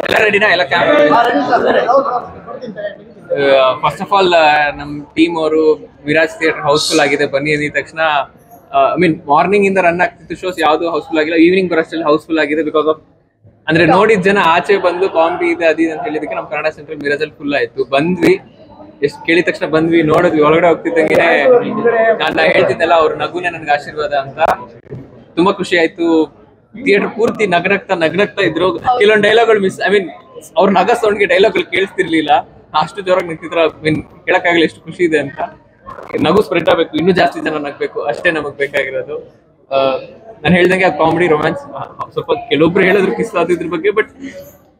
ಎಲ್ಲ ರೆಡಿನಾ? ಎಲ್ಲ ಫಸ್ಟ್ ಆಫ್ ಆಲ್ ನಮ್ ಟೀಮ್ ಅವರು ವಿರಾಜ್ ಥಿಯೇಟರ್ ಹೌಸ್ಫುಲ್ ಆಗಿದೆ ಬನ್ನಿ ಅಂದಿದ ತಕ್ಷಣ. ಐ ಮೀನ್ ಮಾರ್ನಿಂಗ್ ಇಂದ ರನ್ ಆಗ್ತಿತ್ತು ಶೋಸ್, ಯಾವ್ದು ಹೌಸ್ಫುಲ್ ಆಗಿಲ್ಲ. ಈವ್ನಿಂಗ್ ಬರೋಷ್ಟಲ್ಲಿ ಹೌಸ್ಫುಲ್ ಆಗಿದೆ ಬಿಕಾಸ್ ಆಫ್ ಅಂದ್ರೆ ನೋಡಿದ ಜನ ಆಚೆ ಬಂದು ಕಾಮಿಡಿ ಇದೆ ಅದಿದೆ ಅಂತ ಹೇಳಿದಕ್ಕೆ ನಮ್ ಕನ್ನಡ ಸೆಂಟ್ರಲ್ ಮಿರಾಜಲ್ಲಿ ಫುಲ್ ಆಯ್ತು. ಬಂದ್ವಿ, ಎಷ್ಟು ಕೇಳಿದ ತಕ್ಷಣ ಬಂದ್ವಿ, ನೋಡಿದ್ವಿ. ಒಳಗಡೆ ಹೋಗ್ತಿದ್ದಂಗೆ ನಾನು ಹೇಳ್ತಿದ್ದೆಲ್ಲ ಅವ್ರ ನಗುನೇ ನನ್ಗೆ ಆಶೀರ್ವಾದ ಅಂತ. ತುಂಬಾ ಖುಷಿ ಆಯ್ತು. ಥಿಯೇಟರ್ ಪೂರ್ತಿ ನಗ್ನಗ್ತಾ ಇದ್ರು. ಕೆಲವೊಂದು ಡೈಲಾಗ್ಗಳು ಮಿಸ್, ಐ ಮೀನ್ ಅವ್ರ ನಗ ಸೌಂಡ್ಗೆ ಡೈಲಾಗ್ಗಳು ಕೇಳಿಸ್ತಿರ್ಲಿಲ್ಲ. ಅಷ್ಟು ಜೋರಾಗಿ ನಿಂತಿದ್ರ. ಮೀನ್ ಹೇಳಕ್ಕಾಗಲ್ಲ ಎಷ್ಟು ಖುಷಿ ಇದೆ ಅಂತ. ನಗು ಸ್ಪ್ರೆಡ್ ಆಗ್ಬೇಕು, ಇನ್ನೂ ಜಾಸ್ತಿ ಜನ ನಗ್ಬೇಕು, ಅಷ್ಟೇ ನಮಗ್ ಬೇಕಾಗಿರೋದು. ನಾನು ಹೇಳ್ದಂಗೆ ಆ ಕಾಮಿಡಿ ರೊಮ್ಯಾನ್ಸ್ ಸ್ವಲ್ಪ ಕೆಲವೊಬ್ರು ಹೇಳಿದ್ರು ಕಿಸ್ ಇದ್ರ ಬಗ್ಗೆ, ಬಟ್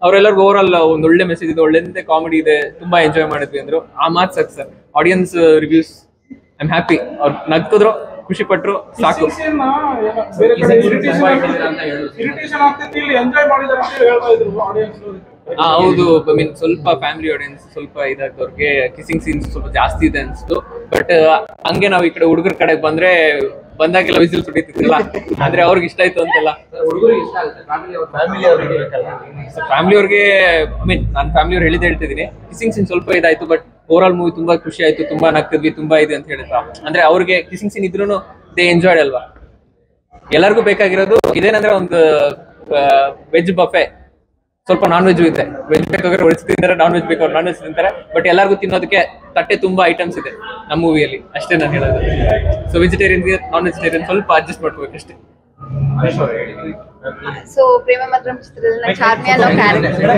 ಅವರೆಲ್ಲರಿಗೂ ಓವರ್ ಆಲ್ ಒಂದ್ ಒಳ್ಳೆ ಮೆಸೇಜ್ ಇದೆ, ಒಳ್ಳೆ ಕಾಮಿಡಿ ಇದೆ, ತುಂಬಾ ಎಂಜಾಯ್ ಮಾಡಿದ್ವಿ ಅಂದ್ರು. ಆ ಮಾತು success. Audience reviews I am happy. ಅವ್ರು ನಗ್ತಿದ್ರು, ಖುಷಿ ಪಟ್ರು, ಸಾಕು. ಹೌದು, ಐ ಮೀನ್ ಸ್ವಲ್ಪ ಫ್ಯಾಮಿಲಿ ಆಡಿಯನ್ಸ್ ಸ್ವಲ್ಪ ಇದಾದವ್ರಿಗೆ ಕಿಸಿಂಗ್ ಸೀನ್ಸ್ ಸ್ವಲ್ಪ ಜಾಸ್ತಿ ಇದೆ ಅನ್ಸ್ತು. ಬಟ್ ಹಂಗೆ ನಾವ್ ಈ ಕಡೆ ಹುಡುಗರ ಕಡೆ ಬಂದಾಗೆಲ್ಲ ವಿಸಿಲ್ ಸುಡಿತಿತ್ತಲ್ಲ, ಅಂದ್ರೆ ಅವ್ರಿಗೆ ಇಷ್ಟ ಆಯ್ತು ಅಂತೆಲ್ಲ. ಫ್ಯಾಮಿಲಿ ಅವ್ರಿಗೆ ಐ ಮೀನ್ ನಾನು ಫ್ಯಾಮಿಲಿ ಅವ್ರು ಹೇಳ್ತಿದ್ದೀನಿ. ಕಿಸಿಂಗ್ ಸೀನ್ ಸ್ವಲ್ಪ ಇದಾಯ್ತು, ಬಟ್ ಓವರ್ ಆಲ್ ಮೂವಿ ತುಂಬಾ ಖುಷಿ ಆಯ್ತು, ತುಂಬಾ ನಗ್ತಿದ್ವಿ, ತುಂಬಾ ಇದೆ ಅಂತ ಹೇಳಿದ್ರ. ಅಂದ್ರೆ ಅವ್ರಿಗೆ ಕಿಸಿಂಗ್ ಸೀನ್ ಇದ್ರೂ ದೇ ಎಂಜಾಯ್ಡ್ ಅಲ್ವಾ. ಎಲ್ಲರಿಗೂ ಬೇಕಾಗಿರೋದು ಇದೇನಂದ್ರೆ ಒಂದು ವೆಜ್ ಬಫೆ, ಸ್ವಲ್ಪ ನಾನ್ ವೆಜ್ ಇದೆ. ವೆಜ್ ಬೇಕಾದ್ರೆ ವೆಜ್ ತಿಂತಾರೆ, ನಾನ್ ವೆಜ್ ಬೇಕಾದ್ರೆ ನಾನ್ ವೆಜ್ ತಿಂತಾರೆ. ಬಟ್ ಎಲ್ಲರಿಗೂ ತಿನ್ನೋದಕ್ಕೆ ತಟ್ಟೆ ತುಂಬಾ ಐಟಮ್ಸ್ ಇದೆ ನಮ್ಮ ಮೂವಿಯಲ್ಲಿ, ಅಷ್ಟೇ ನಾನು ಹೇಳೋದು. ಸೊ ವೆಜಿಟೇರಿಯನ್ಗೆ ನಾನ್ ವೆಜಿಟೇರಿಯನ್ ಸ್ವಲ್ಪ ಅಡ್ಜಸ್ಟ್ ಮಾಡ್ಕೋಬೇಕಷ್ಟೇ. ಸೊ ಪ್ರೇಮ ಮಾತ್ರಂ ಚಿತ್ರದಲ್ಲಿ ನಾನು ಚಾರ್ಮಿ ಅನ್ನೋ ಕ್ಯಾರೆಕ್ಟರ್.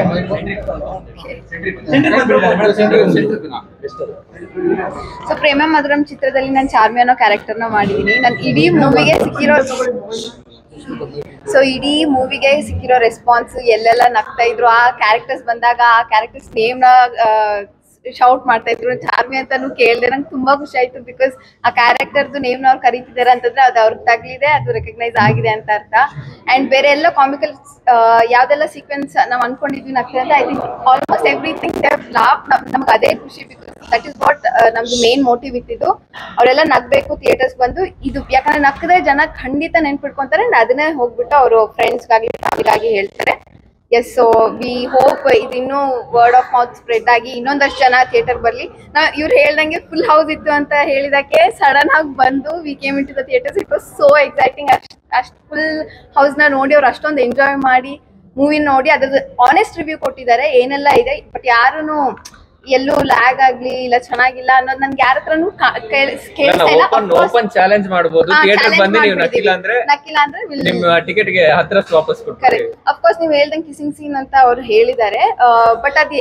ಸೊ ಪ್ರೇಮ ಮಾತ್ರಂ ಚಿತ್ರದಲ್ಲಿ ನಾನು ಚಾರ್ಮಿ ಅನ್ನೋ ಕ್ಯಾರೆಕ್ಟರ್ನ ಮಾಡಿದೀನಿ. ನಾನು ಇಡೀ ಮೂವಿಗೆ ಸಿಕ್ಕಿರೋ ರೆಸ್ಪಾನ್ಸ್, ಎಲ್ಲೆಲ್ಲ ನಗ್ತಾ ಇದ್ರು, ಆ ಕ್ಯಾರೆಕ್ಟರ್ಸ್ ಬಂದಾಗ ಆ ಕ್ಯಾರೆಕ್ಟರ್ಸ್ ನೇಮ್ನ ಶೌಟ್ ಮಾಡ್ತಾ ಇದ್ರು. ಚಾರ್ಮಿ ಅಂತಾನು ಕೇಳಿದೆ, ನಂಗೆ ತುಂಬಾ ಖುಷಿ ಆಯ್ತು. ಬಿಕಾಸ್ ಆ ಕ್ಯಾರೆಕ್ಟರ್ದು ನೇಮ್ನ ಅವ್ರು ಕರೀತಿದ್ದಾರೆ ಅಂತಂದ್ರೆ ಅದು ಅವ್ರಿಗೆ ತಗ್ಲಿದೆ, ಅದು ರೆಕಗ್ನೈಸ್ ಆಗಿದೆ ಅಂತ ಅರ್ಥ. ಅಂಡ್ ಬೇರೆ ಎಲ್ಲ ಕಾಮಿಕಲ್ ಯಾವ್ದೆಲ್ಲ ಸೀಕ್ವೆನ್ಸ್ ನಾವು ಅನ್ಕೊಂಡಿದ್ವಿ ನಗ್ತದೆ ಅಂತ, I think almost everything they have laughed. ನಮ್ಗೆ ಅದೇ ಖುಷಿ, ಬಿಕಾಸ್ ದಟ್ ಇಸ್ ವಾಟ್ ನಮ್ದು ಮೇನ್ ಮೋಟಿವ್ ಇತ್ತಿದ್ದು. ಅವರೆಲ್ಲ ನಗ್ಬೇಕು ಥಿಯೇಟರ್ಸ್ ಬಂದು. ಇದು ಯಾಕಂದ್ರೆ ನಕ್ಕದ್ರೆ ಜನ ಖಂಡಿತ ನೆನ್ಪಿಟ್ಕೊಂತಾರೆ. ಅದನ್ನೇ ಹೋಗ್ಬಿಟ್ಟು ಅವರು ಫ್ರೆಂಡ್ಸ್ಗಾಗಿ ಫ್ಯಾಮಿಲಿಗಾಗಿ ಹೇಳ್ತಾರೆ. ಎಸ್, ಸೊ ವಿ ಹೋಪ್ ಇದಿನ್ನೂ ವರ್ಡ್ ಆಫ್ ಮೌತ್ ಸ್ಪ್ರೆಡ್ ಆಗಿ ಇನ್ನೊಂದಷ್ಟು ಜನ ಥಿಯೇಟರ್ ಬರ್ಲಿ. ಇವ್ರು ಹೇಳ್ದಂಗೆ ಫುಲ್ ಹೌಸ್ ಇತ್ತು ಅಂತ ಹೇಳಿದಕ್ಕೆ ಸಡನ್ ಆಗಿ ಬಂದು we came in to the theaters. It was so exciting. ಅಷ್ಟು ಫುಲ್ ಹೌಸ್ನ ನೋಡಿ ಅವ್ರು ಅಷ್ಟೊಂದು ಎಂಜಾಯ್ ಮಾಡಿ ಮೂವಿ ನೋಡಿ ಅದ್ರದ್ದು ಆನೆಸ್ಟ್ ರಿವ್ಯೂ ಕೊಟ್ಟಿದ್ದಾರೆ, ಏನೆಲ್ಲ ಇದೆ. ಬಟ್ ಯಾರೂ ಎಲ್ಲೂ ಲ್ಯಾಗ್ ಆಗ್ಲಿ ಇಲ್ಲ ಚೆನ್ನಾಗಿಲ್ಲ ಅನ್ನೋದು ನನ್ಗೆ ಯಾರ ಹತ್ರನೂ ಕೇಳಿಸ್ತಾ ಇಲ್ಲ. ಓಪನ್ ಚಾಲೆಂಜ್ ಮಾಡಬಹುದು. ಥಿಯೇಟರ್ ಬಂದು ನೀವು ನಕ್ಕಿಲ್ಲ ಅಂದ್ರೆ ನಿಮ್ಮ ಟಿಕೆಟ್ ಗೆ 10 ವಾಪಸ್ ಕೊಡ್ತೀವಿ. ಕರೆಕ್ಟ್. ಅಫ್ಕೋರ್ಸ್ ನೀವು ಹೇಳ್ದಂಗೆ ಕಿಸಿಂಗ್ ಸೀನ್ ಅಂತ ಅವ್ರು ಹೇಳಿದ್ದಾರೆ. ಬಟ್ ಅದು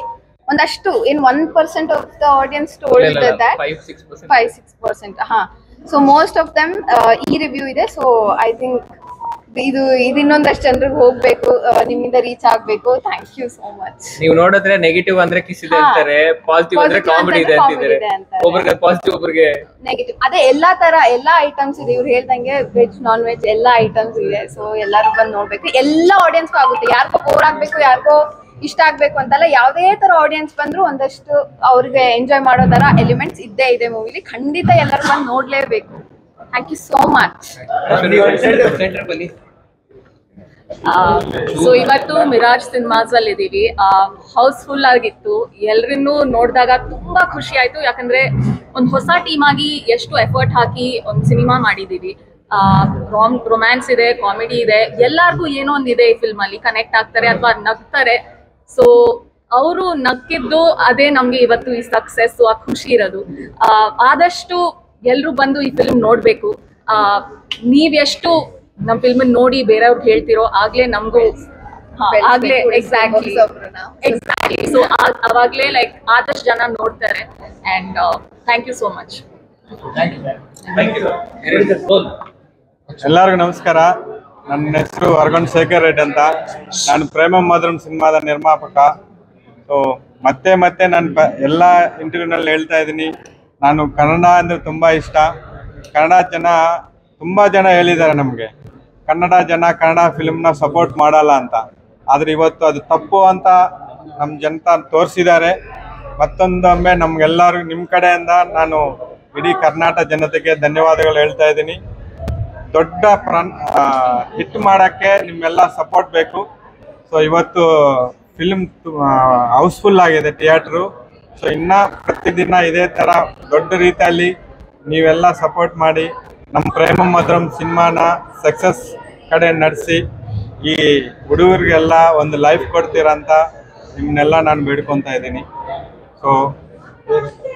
ಒಂದಷ್ಟು ಏನ್ 1% of the audience told that 5-6%. ಹಾ, ಸೊ ಮೋಸ್ಟ್ ಆಫ್ ದಮ್ ಈ ರಿವ್ಯೂ ಇದೆ. ಸೊ ಐ ಥಿಂಕ್ ಇದು ಇನ್ನೊಂದಷ್ಟು ಜನರಿಗೆ ಹೋಗ್ಬೇಕು, ನಿಮ್ಮಿಂದ ರೀಚ್ ಆಗ್ಬೇಕು. Thank you so much. ನೀವು ನೋಡಿದ್ರೆ ನೆಗೆಟಿವ್ ಅಂದ್ರೆ ಕಿಸ್ ಇದೆ ಅಂತಾರೆ, ಪಾಸಿಟಿವ್ ಅಂದ್ರೆ ಕಾಮಿಡಿ ಇದೆ ಅಂತಿದ್ದಾರೆ. ಒಬ್ಬರಿಗೆ ಪಾಸಿಟಿವ್, ಒಬ್ಬರಿಗೆ ನೆಗೆಟಿವ್. ಅದೇ ಎಲ್ಲಾ ಐಟಮ್ಸ್ ಇದೆ. ಇವ್ರು ಹೇಳ್ದಂಗೆ ವೆಜ್ ನಾನ್ ವೆಜ್ ಎಲ್ಲಾ ಐಟಮ್ಸ್ ಇದೆ. ಸೊ ಎಲ್ಲರೂ ಬಂದು ನೋಡ್ಬೇಕು. ಎಲ್ಲಾ ಆಡಿಯನ್ಸ್ಗೂ ಆಗುತ್ತೆ. ಯಾರಿಗೋ ಬೋರ್ ಆಗ್ಬೇಕು, ಯಾರಿಗೋ ಇಷ್ಟ ಆಗ್ಬೇಕು ಅಂತಲ್ಲ, ಯಾವುದೇ ತರ ಆಡಿಯನ್ಸ್ ಬಂದ್ರು ಒಂದಷ್ಟು ಅವ್ರಿಗೆ ಎಂಜಾಯ್ ಮಾಡೋ ತರ ಎಲಿಮೆಂಟ್ಸ್ ಇದ್ದೇ ಇದೆ ಮೂವಿಲಿ. ಖಂಡಿತ ಎಲ್ಲರೂ ಬಂದು ನೋಡ್ಲೇಬೇಕು. Thank you so much. So ಇವತ್ತು ಮಿರಾಜ್ ಸಿನಿಮಾಸ್ ಅಲ್ಲಿ ಇದೀವಿ. ಹೌಸ್ಫುಲ್ ಆಗಿತ್ತು. ಎಲ್ರನ್ನೂ ನೋಡಿದಾಗ ತುಂಬಾ ಖುಷಿ ಆಯ್ತು. ಯಾಕಂದ್ರೆ ಒಂದು ಹೊಸ ಟೀಮ್ ಆಗಿ ಎಷ್ಟು ಎಫರ್ಟ್ ಹಾಕಿ ಒಂದು ಸಿನಿಮಾ ಮಾಡಿದೀವಿ. ರೊಮ್ಯಾನ್ಸ್ ಇದೆ, ಕಾಮಿಡಿ ಇದೆ, ಎಲ್ಲಾರ್ಗೂ ಏನೋ ಒಂದಿದೆ ಈ ಫಿಲ್ಮ್ ಅಲ್ಲಿ. ಕನೆಕ್ಟ್ ಆಗ್ತಾರೆ ಅಥವಾ ನಗ್ತಾರೆ. ಸೊ ಅವರು ನಕ್ಕಿದ್ದು ಅದೇ ನಮ್ಗೆ ಇವತ್ತು ಈ ಸಕ್ಸಸ್, ಆ ಖುಷಿ ಇರೋದು. ಆದಷ್ಟು ಎಲ್ರು ಬಂದು ಈ ಫಿಲ್ಮ್ ನೋಡ್ಬೇಕು. ನೀವೆಷ್ಟು ನಮ್ ಫಿಲ್ಮ್ ನೋಡಿ ಬೇರೆಯವ್ರಿಗೆ ಹೇಳ್ತಿರೋ ಆಗ್ಲೇ ನಮಗೂ ಆಗ್ಲೇ ಎಕ್ಸಾಕ್ಟ್ಲಿ. ಸೊ ಅವಾಗ್ಲೇ ಲೈಕ್ ಆದಷ್ಟು ಜನ ನೋಡ್ತಾರೆ. And thank you so much. ಎಲ್ಲರಿಗೂ ನಮಸ್ಕಾರ. ನನ್ನ ಹೆಸರು ಅರಗೊಂಡ್ ಶೇಖರ್ ರೆಡ್ಡಿ ಅಂತ. ನಾನು ಪ್ರೇಮ ಮಾತ್ರಂ ಸಿನಿಮಾದ ನಿರ್ಮಾಪಕ. ಸೊ ಮತ್ತೆ ನಾನು ಎಲ್ಲ ಇಂಟರ್ವ್ಯೂನಲ್ಲಿ ಹೇಳ್ತಾ ಇದ್ದೀನಿ, ನಾನು ಕನ್ನಡ ಅಂದರೆ ತುಂಬ ಇಷ್ಟ. ತುಂಬ ಜನ ಹೇಳಿದ್ದಾರೆ ನಮಗೆ ಕನ್ನಡ ಫಿಲ್ಮ್ನ ಸಪೋರ್ಟ್ ಮಾಡಲ್ಲ ಅಂತ. ಆದರೆ ಇವತ್ತು ಅದು ತಪ್ಪು ಅಂತ ನಮ್ಮ ಜನತಾ ತೋರಿಸಿದ್ದಾರೆ. ಮತ್ತೊಂದೊಮ್ಮೆ ನಮಗೆಲ್ಲರಿಗೂ ನಿಮ್ಮ ಕಡೆಯಿಂದ ನಾನು ಇಡೀ ಕರ್ನಾಟಕ ಜನತೆಗೆ ಧನ್ಯವಾದಗಳು ಹೇಳ್ತಾ ಇದ್ದೀನಿ. ದೊಡ್ಡ ಹಿಟ್ ಮಾಡೋಕ್ಕೆ ನಿಮ್ಮೆಲ್ಲ ಸಪೋರ್ಟ್ ಬೇಕು. ಸೊ ಇವತ್ತು ಫಿಲ್ಮ್ ಹೌಸ್ಫುಲ್ ಆಗಿದೆ ಥಿಯೇಟ್ರು. ಸೊ ಇನ್ನ ಪ್ರತಿದಿನ ಇದೇ ಥರ ದೊಡ್ಡ ರೀತಿಯಲ್ಲಿ ನೀವೆಲ್ಲ ಸಪೋರ್ಟ್ ಮಾಡಿ ನಮ್ಮ ಪ್ರೇಮ ಮಧುರಂ ಸಿನಿಮಾನ ಸಕ್ಸಸ್ ಕಡೆ ನಡೆಸಿ ಈ ಹುಡುಗರಿಗೆಲ್ಲ ಒಂದು ಲೈಫ್ ಕೊಡ್ತೀರಂತ ನಿಮ್ಮನ್ನೆಲ್ಲ ನಾನು ಬೇಡ್ಕೊತಾ ಇದ್ದೀನಿ. ಸೊ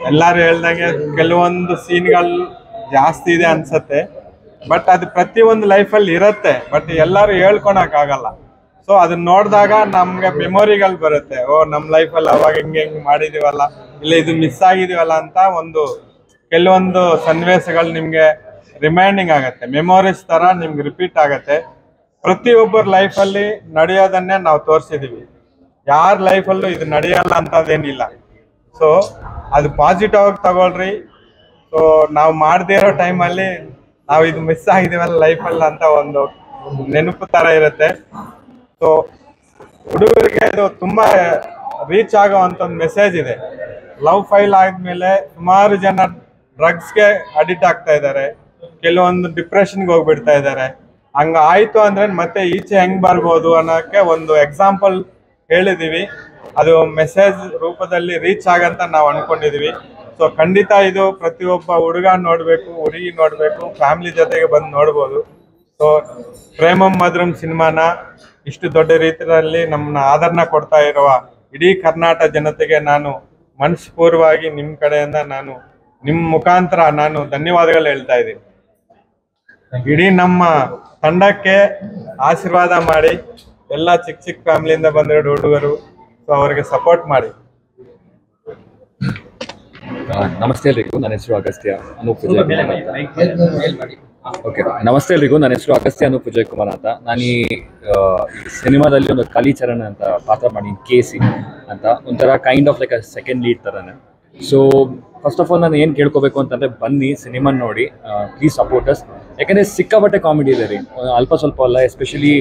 ಎಲ್ಲರೂ ಹೇಳ್ದಂಗೆ ಕೆಲವೊಂದು ಸೀನ್ಗಳು ಜಾಸ್ತಿ ಇದೆ ಅನ್ಸತ್ತೆ, ಬಟ್ ಅದು ಪ್ರತಿಯೊಂದು ಲೈಫಲ್ಲಿ ಇರುತ್ತೆ, ಬಟ್ ಎಲ್ಲರೂ ಹೇಳ್ಕೊಳಕ್ಕಾಗಲ್ಲ. ಸೊ ಅದನ್ನ ನೋಡಿದಾಗ ನಮ್ಗೆ ಮೆಮೊರಿಗಳು ಬರುತ್ತೆ. ಓ ನಮ್ಮ ಲೈಫಲ್ಲಿ ಅವಾಗ ಹಿಂಗೆ ಮಾಡಿದೀವಲ್ಲ, ಇಲ್ಲ ಇದು ಮಿಸ್ ಆಗಿದೀವಲ್ಲ ಅಂತ ಒಂದು ಕೆಲವೊಂದು ಸನ್ನಿವೇಶಗಳು ನಿಮಗೆ ರಿಮೈಂಡಿಂಗ್ ಆಗುತ್ತೆ, ಮೆಮೊರೀಸ್ ಥರ ನಿಮ್ಗೆ ರಿಪೀಟ್ ಆಗುತ್ತೆ. ಪ್ರತಿಯೊಬ್ಬರ ಲೈಫಲ್ಲಿ ನಡೆಯೋದನ್ನೇ ನಾವು ತೋರಿಸಿದೀವಿ, ಯಾರ ಲೈಫಲ್ಲೂ ಇದು ನಡೆಯಲ್ಲ ಅಂತದೇನಿಲ್ಲ. ಸೊ ಅದು ಪಾಸಿಟಿವ್ ಆಗಿ ತಗೊಳ್ರಿ. ಸೊ ನಾವು ಮಾಡದೇ ಇರೋ ಟೈಮಲ್ಲಿ ನಾವು ಇದು ಮಿಸ್ ಆಗಿದೀವಲ್ಲ ಲೈಫಲ್ಲಿ ಅಂತ ಒಂದು ನೆನಪು ಥರ ಇರುತ್ತೆ. ಸೊ ಹುಡುಗರಿಗೆ ಇದು ತುಂಬ ರೀಚ್ ಆಗೋ ಅಂತ ಒಂದು ಮೆಸೇಜ್ ಇದೆ. ಲವ್ ಫೈಲ್ ಆದ್ಮೇಲೆ ಸುಮಾರು ಜನ ಡ್ರಗ್ಸ್ಗೆ ಅಡಿಕ್ಟ್ ಆಗ್ತಾ ಇದ್ದಾರೆ, ಕೆಲವೊಂದು ಡಿಪ್ರೆಷನ್ಗೆ ಹೋಗ್ಬಿಡ್ತಾ ಇದ್ದಾರೆ. ಹಂಗ ಆಯ್ತು ಅಂದ್ರೆ ಮತ್ತೆ ಈಚೆ ಹೆಂಗ್ ಬರ್ಬೋದು ಅನ್ನೋಕ್ಕೆ ಒಂದು ಎಕ್ಸಾಂಪಲ್ ಹೇಳಿದೀವಿ. ಅದು ಮೆಸೇಜ್ ರೂಪದಲ್ಲಿ ರೀಚ್ ಆಗಂತ ನಾವು ಅನ್ಕೊಂಡಿದೀವಿ. ಸೊ ಖಂಡಿತ ಇದು ಪ್ರತಿಯೊಬ್ಬ ಹುಡುಗ ನೋಡ್ಬೇಕು, ಹುಡುಗಿ ನೋಡ್ಬೇಕು, ಫ್ಯಾಮಿಲಿ ಜೊತೆಗೆ ಬಂದು ನೋಡ್ಬೋದು. ಸೊ ಪ್ರೇಮಂ ಮಧುರಂ ಸಿನಿಮಾನ ಇಷ್ಟು ದೊಡ್ಡ ರೀತಿಯಲ್ಲಿ ನಮ್ಮನ್ನ ಆದರಣ ಕೊಡ್ತಾ ಇರುವ ಇಡೀ ಕರ್ನಾಟಕ ಜನತೆಗೆ ನಾನು ಮನಸ್ಪೂರ್ವವಾಗಿ ನಿಮ್ಮ ಕಡೆಯಿಂದ ನಿಮ್ಮ ಮುಖಾಂತರ ನಾನು ಧನ್ಯವಾದಗಳು ಹೇಳ್ತಾ ಇದ್ದೀನಿ. ಇಡೀ ನಮ್ಮ ತಂಡಕ್ಕೆ ಆಶೀರ್ವಾದ ಮಾಡಿ, ಎಲ್ಲ ಚಿಕ್ಕ ಚಿಕ್ಕ ಫ್ಯಾಮಿಲಿಯಿಂದ ಬಂದಿರೋ ಹುಡುಗರು, ಸೊ ಅವರಿಗೆ ಸಪೋರ್ಟ್ ಮಾಡಿ. ನಮಸ್ತೆ ಎಲ್ರಿಗೂ, ನನ್ನ ಹೆಸರು ಅಗಸ್ತ್ಯ ಅನೂಪ್ ವಿಜಯ್ ಕುಮಾರ್ ಅಂತ. ಓಕೆ, ನಮಸ್ತೆ ಎಲ್ರಿಗೂ, ನನ್ನ ಹೆಸರು ಅಗಸ್ತ್ಯ ಅನೂಪ್ ವಿಜಯ್ ಕುಮಾರ್ ಅಂತ. ನಾನು ಈ ಸಿನಿಮಾದಲ್ಲಿ ಒಂದು ಕಾಲಿಚರಣ್ ಅಂತ ಪಾತ್ರ ಮಾಡಿ KC ಅಂತ, ಒಂಥರ kind of like a second lead ಥರನೇ. ಸೊ ಫಸ್ಟ್ ಆಫ್ ಆಲ್ ನಾನು ಏನು ಕೇಳ್ಕೋಬೇಕು ಅಂತಂದರೆ, ಬನ್ನಿ ಸಿನಿಮಾ ನೋಡಿ, ಪ್ಲೀಸ್ ಸಪೋರ್ಟ್ ಅಸ್. ಯಾಕಂದರೆ ಸಿಕ್ಕಾಪಟ್ಟೆ ಕಾಮಿಡಿ ಇದೆ ರೀ, ಅಲ್ಪ ಸ್ವಲ್ಪ ಅಲ್ಲ. Especially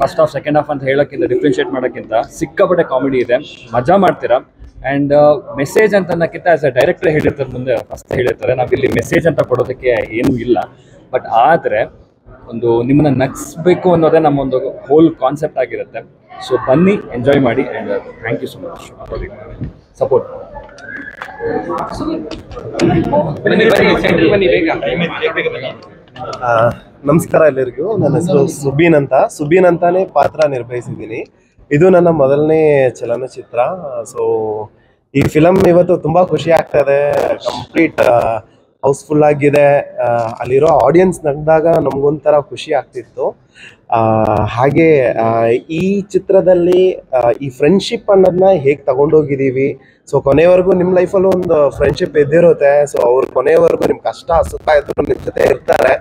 first half second half ಅಂತ ಹೇಳೋಕ್ಕಿಂತ, ಡಿಫ್ರೆನ್ಷಿಯೇಟ್ ಮಾಡೋಕ್ಕಿಂತ ಸಿಕ್ಕಾಪಟ್ಟೆ ಕಾಮಿಡಿ ಇದೆ, ಮಜಾ ಮಾಡ್ತೀರಾ. ಆ್ಯಂಡ್ ಮೆಸೇಜ್ ಅಂತ ಅನ್ನೋಕ್ಕಿಂತ ಆ್ಯಸ್ ಅ ಡೈರೆಕ್ಟರ್ ಹೇಳಿರ್ತಾರೆ, ಮುಂದೆ ಫಸ್ಟ್ ಹೇಳಿರ್ತಾರೆ, ನಾವಿಲ್ಲಿ ಮೆಸೇಜ್ ಅಂತ ಕೊಡೋದಕ್ಕೆ ಏನೂ ಇಲ್ಲ. ಬಟ್ ಆದರೆ ಒಂದು ನಿಮ್ಮನ್ನ ನಗಿಸ್ಬೇಕು ಅನ್ನೋದೇ ನಮ್ಮೊಂದು ಹೋಲ್ ಕಾನ್ಸೆಪ್ಟ್ ಆಗಿರುತ್ತೆ. ಸೊ ಬನ್ನಿ, ಎಂಜಾಯ್ ಮಾಡಿ, and thank you so much support. ನಮಸ್ಕಾರ ಎಲ್ಲರಿಗೂ. ನನ್ನ ಹೆಸರು ಸುಬೀನ್ ಅಂತಾನೆ ಪಾತ್ರ ನಿರ್ವಹಿಸಿದ್ದೀನಿ. ಇದು ನನ್ನ ಮೊದಲನೇ ಚಲನಚಿತ್ರ. ಸೊ ಈ ಫಿಲಮ್ ಇವತ್ತು ತುಂಬಾ ಖುಷಿ ಆಗ್ತಾ ಇದೆ. ಕಂಪ್ಲೀಟ್ ಹೌಸ್ಫುಲ್ ಆಗಿದೆ. ಅಲ್ಲಿರೋ ಆಡಿಯನ್ಸ್ ನಗ್ದಾಗ ನಮಗೊಂಥರ ಖುಷಿ ಆಗ್ತಿತ್ತು. ಹಾಗೆ ಈ ಚಿತ್ರದಲ್ಲಿ ಈ ಫ್ರೆಂಡ್ಶಿಪ್ ಅನ್ನೋದನ್ನ ಹೇಗೆ ತಗೊಂಡೋಗಿದ್ದೀವಿ. ಸೊ ಕೊನೆವರೆಗೂ ನಿಮ್ಮ ಲೈಫಲ್ಲೂ ಒಂದು ಫ್ರೆಂಡ್ಶಿಪ್ ಇದ್ದಿರುತ್ತೆ. ಸೊ ಅವ್ರು ಕೊನೆವರೆಗೂ ನಿಮ್ಮ ಕಷ್ಟ ಸುಖ ಇದ್ರು ನಿಮ್ಮ ಜೊತೆ ಇರ್ತಾರೆ.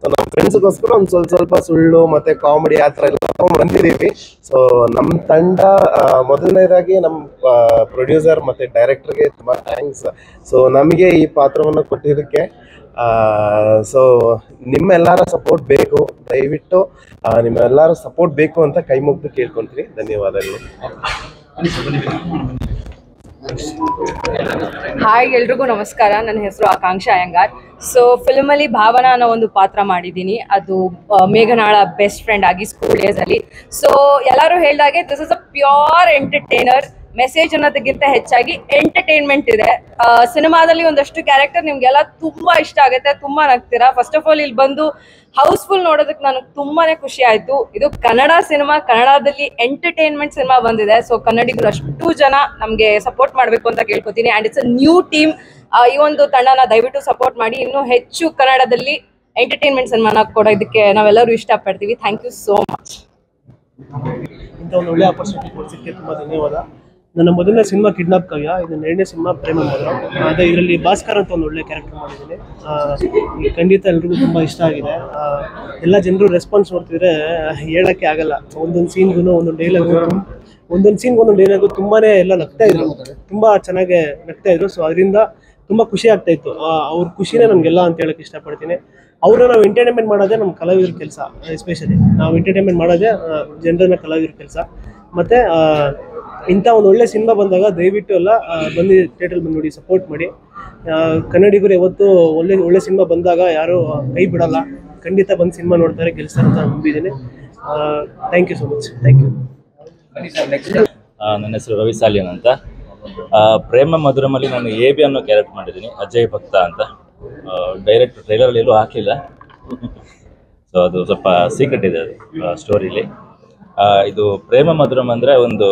ಸೊ ನಮ್ಮ ಫ್ರೆಂಡ್ಸ್ಗೋಸ್ಕರ ಒಂದು ಸ್ವಲ್ಪ ಸುಳ್ಳು ಮತ್ತು ಕಾಮಿಡಿ ಆ ಥರ ಎಲ್ಲ ತಗೊಂಡು ಬಂದಿದ್ದೀವಿ. ಸೊ ನಮ್ಮ ತಂಡ ಮೊದಲನೇದಾಗಿ ನಮ್ಮ ಪ್ರೊಡ್ಯೂಸರ್ ಮತ್ತು ಡೈರೆಕ್ಟರ್ಗೆ ತುಂಬ ಥ್ಯಾಂಕ್ಸ್. ಸೊ ನಮಗೆ ಈ ಪಾತ್ರವನ್ನು ಕೊಟ್ಟಿದ್ದಕ್ಕೆ. ಸೊ ನಿಮ್ಮೆಲ್ಲರ ಸಪೋರ್ಟ್ ಬೇಕು, ದಯವಿಟ್ಟು ನಿಮ್ಮೆಲ್ಲರ ಸಪೋರ್ಟ್ ಬೇಕು ಅಂತ ಕೈ ಮುಗ್ದು ಕೇಳ್ಕೊಂತೀವಿ. ಧನ್ಯವಾದಗಳು. ಹಾಯ್, ಎಲ್ರಿಗೂ ನಮಸ್ಕಾರ. ನನ್ನ ಹೆಸರು ಆಕಾಂಕ್ಷ ಅಯ್ಯಂಗಾರ್. ಸೊ ಫಿಲ್ಮಲ್ಲಿ ಭಾವನಾ ಅನ್ನೋ ಒಂದು ಪಾತ್ರ ಮಾಡಿದ್ದೀನಿ. ಅದು ಮೇಘನಾಳ ಬೆಸ್ಟ್ ಫ್ರೆಂಡ್ ಆಗಿ ಸ್ಕೂಲ್ ಡೇಸಲ್ಲಿ. ಸೊ ಎಲ್ಲರೂ ಹೇಳಿದಾಗೆ this is a pure entertainer. Message ಅನ್ನೋದಕ್ಕಿಂತ ಹೆಚ್ಚಾಗಿ ಎಂಟರ್ಟೈನ್ಮೆಂಟ್ ಇದೆ. ಸಿನಿಮಾದಲ್ಲಿ ಒಂದಷ್ಟು ಕ್ಯಾರೆಕ್ಟರ್ ನಿಮಗೆಲ್ಲ ತುಂಬ ಇಷ್ಟ ಆಗುತ್ತೆ, ತುಂಬ ನಗ್ತೀರಾ. ಫಸ್ಟ್ ಆಫ್ ಆಲ್ ಇಲ್ಲಿ ಬಂದು ಹೌಸ್ಫುಲ್ ನೋಡೋದಕ್ಕೆ ನನಗೆ ತುಂಬಾ ಖುಷಿ ಆಯಿತು. ಇದು ಕನ್ನಡ ಸಿನಿಮಾ, ಕನ್ನಡದಲ್ಲಿ ಎಂಟರ್ಟೈನ್ಮೆಂಟ್ ಸಿನಿಮಾ ಬಂದಿದೆ. ಸೊ ಕನ್ನಡಿಗರು ಅಷ್ಟು ಜನ ನಮಗೆ ಸಪೋರ್ಟ್ ಮಾಡಬೇಕು ಅಂತ ಕೇಳ್ಕೊತೀನಿ. And it's a new team. ಈ ಒಂದು ತಂಡನ ದಯವಿಟ್ಟು ಸಪೋರ್ಟ್ ಮಾಡಿ. ಇನ್ನೂ ಹೆಚ್ಚು ಕನ್ನಡದಲ್ಲಿ ಎಂಟರ್ಟೈನ್ಮೆಂಟ್ ಸಿನಿಮಾನ ಕೊಡೋದಕ್ಕೆ ನಾವೆಲ್ಲರೂ ಇಷ್ಟಪಡ್ತೀವಿ. Thank you so much. ಇಂಥ ಒಂದು ಒಳ್ಳೆ ಆಪರ್ಚುನಿಟಿ ಕೊಡಿಸೋಕ್ಕೆ ತುಂಬ ಧನ್ಯವಾದ. ನನ್ನ ಮೊದಲನೇ ಸಿನಿಮಾ ಕಿಡ್ನಾಪ್ ಕಾವ್ಯ, ಇದು ಎರಡನೇ ಸಿನಿಮಾ ಪ್ರೇಮಂ ಮಧುರಂ. ಅದೇ ಇದರಲ್ಲಿ ಭಾಸ್ಕರ್ ಅಂತ ಒಂದು ಒಳ್ಳೆ ಕ್ಯಾರೆಕ್ಟರ್ ಮಾಡಿದ್ದೀನಿ. ಖಂಡಿತ ಎಲ್ರಿಗೂ ತುಂಬ ಇಷ್ಟ ಆಗಿದೆ. ಎಲ್ಲ ಜನರು ರೆಸ್ಪಾನ್ಸ್ ನೋಡ್ತಿದ್ರೆ ಹೇಳೋಕ್ಕೆ ಆಗಲ್ಲ. ಒಂದೊಂದು ಸೀನ್ಗೂ ಒಂದೊಂದು ಡೈಲಾಗು ತುಂಬಾ ಎಲ್ಲ ನಗ್ತಾ ಇದ್ರು, ತುಂಬ ಚೆನ್ನಾಗಿ ನಗ್ತಾ ಇದ್ರು. ಸೊ ಅದರಿಂದ ತುಂಬ ಖುಷಿ ಆಗ್ತಾ ಇತ್ತು. ಅವ್ರ ಖುಷಿನೇ ನಮಗೆಲ್ಲ ಅಂತ ಹೇಳೋಕ್ಕೆ ಇಷ್ಟಪಡ್ತೀನಿ. ಅವ್ರನ್ನ ನಾವು ಎಂಟರ್ಟೈನ್ಮೆಂಟ್ ಮಾಡೋದೇ ನಮ್ಮ ಕಲಾವಿದರ ಕೆಲಸ. ಎಸ್ಪೆಷಲಿ ನಾವು ಎಂಟರ್ಟೈನ್ಮೆಂಟ್ ಮಾಡೋದೇ ಜನರನ್ನ ಕಲಾವಿದರ ಕೆಲಸ. ಮತ್ತು ಇಂಥ ಒಂದು ಒಳ್ಳೆ ಸಿನಿಮಾ ಬಂದಾಗ ದಯವಿಟ್ಟು ಎಲ್ಲ ಬಂದು ಥಿಯೇಟ್ರಲ್ಲಿ ಬಂದು ನೋಡಿ, ಸಪೋರ್ಟ್ ಮಾಡಿ. ಕನ್ನಡಿಗರು ಯಾವತ್ತು ಒಳ್ಳೆ ಸಿನಿಮಾ ಬಂದಾಗ ಯಾರೂ ಕೈ ಬಿಡಲ್ಲ. ಖಂಡಿತ ಬಂದು ಸಿನಿಮಾ ನೋಡ್ತಾರೆ, ಗೆಲ್ಸ್ತಾರೆ ಅಂತ ನಂಬಿದ್ದೀನಿ. Thank you so much. Thank you. ನನ್ನ ಹೆಸರು ರವಿ ಸಾಲಿಯನ್ ಅಂತ. ಪ್ರೇಮ ಮಧುರಮಲ್ಲಿ ನಾನು AB ಅನ್ನೋ ಕ್ಯಾರೆಕ್ಟರ್ ಮಾಡಿದ್ದೀನಿ, ಅಜಯ್ ಭಕ್ತ ಅಂತ. ಡೈರೆಕ್ಟ್ ಟ್ರೈಲರಲ್ಲಿ ಎಲ್ಲೂ ಹಾಕಲಿಲ್ಲ, ಸೊ ಅದು ಸ್ವಲ್ಪ ಸೀಕ್ರೆಟ್ ಇದೆ ಅದು ಸ್ಟೋರಿಲಿ. ಇದು ಪ್ರೇಮ ಮಧುರಮ್ ಅಂದರೆ ಒಂದು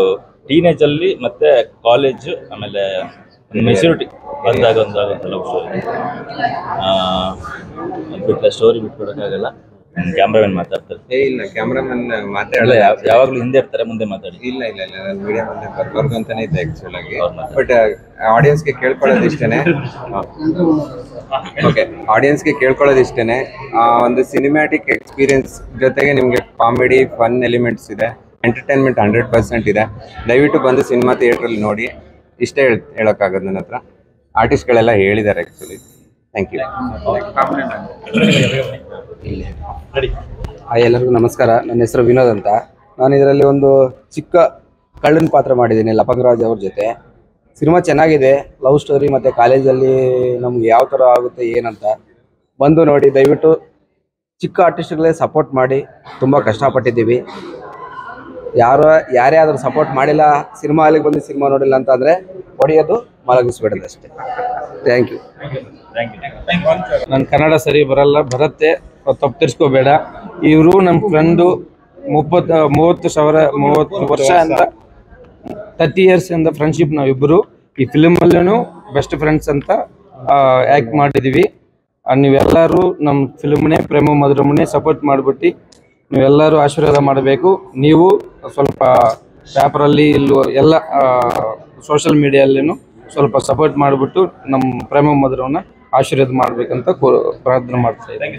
ಟೀನೇಜಲ್ಲಿ ಮತ್ತು ಕಾಲೇಜು ಆಮೇಲೆ ಮೆಚುರಿಟಿ ಬಂದಾಗ ಒಂದು ಲವ್ ಸ್ಟೋರಿ. ಬಿಟ್ಟರೆ ಸ್ಟೋರಿ ಬಿಟ್ಕೊಡೋಕ್ಕಾಗಲ್ಲ, ಕ್ಯಾಮ್ರಾಮನ್ ಮಾತಾಡ್ತಾರೆ. ಇಲ್ಲ ಕ್ಯಾಮ್ರಾಮನ್ ಇಲ್ಲ, ಯಾವಾಗಲೂ ಹಿಂದೆ ಇರ್ತಾರೆ, ಮುಂದೆ ಮಾತಾಡಿ. ಇಲ್ಲ ನಾನು ಮೀಡಿಯಾ ಮುಂದೆ ಬರ್ಬಾರ್ದು ಅಂತಾನೆ ಇದ್ದೆ ಆಕ್ಚುಲ್ ಆಗಿ. ಬಟ್ ಆಡಿಯನ್ಸ್ಗೆ ಕೇಳ್ಕೊಳ್ಳೋದು ಇಷ್ಟೇನೆ. ಓಕೆ, ಆಡಿಯನ್ಸ್ಗೆ ಕೇಳ್ಕೊಳ್ಳೋದು ಇಷ್ಟೇನೆ. ಒಂದು ಸಿನಿಮ್ಯಾಟಿಕ್ ಎಕ್ಸ್ಪೀರಿಯನ್ಸ್ ಜೊತೆಗೆ ನಿಮಗೆ ಕಾಮಿಡಿ ಫನ್ ಎಲಿಮೆಂಟ್ಸ್ ಇದೆ, ಎಂಟರ್ಟೈನ್ಮೆಂಟ್ 100% ಇದೆ. ದಯವಿಟ್ಟು ಬಂದು ಸಿನಿಮಾ ಥಿಯೇಟ್ರಲ್ಲಿ ನೋಡಿ. ಇಷ್ಟೇ ಹೇಳೋಕ್ಕಾಗೋದು ನನ್ನ ಹತ್ರ. ಆರ್ಟಿಸ್ಟ್ಗಳೆಲ್ಲ ಹೇಳಿದ್ದಾರೆ ಆ್ಯಕ್ಚುಲಿ. Thank you. ಎಲ್ಲರಿಗೂ ನಮಸ್ಕಾರ. ನನ್ನ ಹೆಸರು ವಿನೋದ್ ಅಂತ. ನಾನು ಇದರಲ್ಲಿ ಒಂದು ಚಿಕ್ಕ ಕಳ್ಳನ ಪಾತ್ರ ಮಾಡಿದ್ದೀನಿ ಲಪಂಗರಾಜ್ ಅವ್ರ ಜೊತೆ. ಸಿನಿಮಾ ಚೆನ್ನಾಗಿದೆ, ಲವ್ ಸ್ಟೋರಿ ಮತ್ತು ಕಾಲೇಜಲ್ಲಿ ನಮ್ಗೆ ಯಾವ ಥರ ಆಗುತ್ತೆ ಏನಂತ ಬಂದು ನೋಡಿ. ದಯವಿಟ್ಟು ಚಿಕ್ಕ ಆರ್ಟಿಸ್ಟ್ಗಳೇ ಸಪೋರ್ಟ್ ಮಾಡಿ, ತುಂಬ ಕಷ್ಟಪಟ್ಟಿದ್ದೀವಿ. ಯಾರೇ ಆದರೂ ಸಪೋರ್ಟ್ ಮಾಡಿಲ್ಲ, ಸಿನಿಮಾ ಅಲ್ಲಿಗೆ ಬಂದು ಸಿನಿಮಾ ನೋಡಿಲ್ಲ ಅಂತ ಅಂದರೆ ಹೊಡೆಯೋದು, ಮಲಗಿಸ್ಬಿಡೋದು ಅಷ್ಟೇ. Thank you. ನನ್ನ ಕನ್ನಡ ಸರಿ ಬರುತ್ತೆ, ತಪ್ಪು ತಿರ್ಸ್ಕೋಬೇಡ. ಇವರು ನಮ್ಮ ಫ್ರೆಂಡು 30 ವರ್ಷ ಅಂತ 30 years ಇಂದ ಫ್ರೆಂಡ್ಶಿಪ್ ನಾವಿಬ್ಬರು. ಈ ಫಿಲ್ಮಲ್ಲೂ ಬೆಸ್ಟ್ ಫ್ರೆಂಡ್ಸ್ ಅಂತ ಆ್ಯಕ್ಟ್ ಮಾಡಿದ್ದೀವಿ. ನೀವೆಲ್ಲರೂ ನಮ್ಮ ಫಿಲ್ಮ್ನೇ ಪ್ರೇಮ ಮಧುರಮನೇ ಸಪೋರ್ಟ್ ಮಾಡಿಬಿಟ್ಟು ನೀವೆಲ್ಲರೂ ಆಶೀರ್ವಾದ ಮಾಡಬೇಕು. ನೀವು ಸ್ವಲ್ಪ ಪೇಪರಲ್ಲಿ ಇಲ್ಲೂ ಎಲ್ಲ ಸೋಷಿಯಲ್ ಮೀಡಿಯಲ್ಲೂ ಸ್ವಲ್ಪ ಸಪೋರ್ಟ್ ಮಾಡಿಬಿಟ್ಟು ನಮ್ಮ ಪ್ರೇಮ ಮಧುರವನ್ನ ಆಶೀರ್ವಾದ ಮಾಡಬೇಕಂತ ಪ್ರಾರ್ಥನೆ ಮಾಡ್ತಾ ಇದ್ದೀನಿ.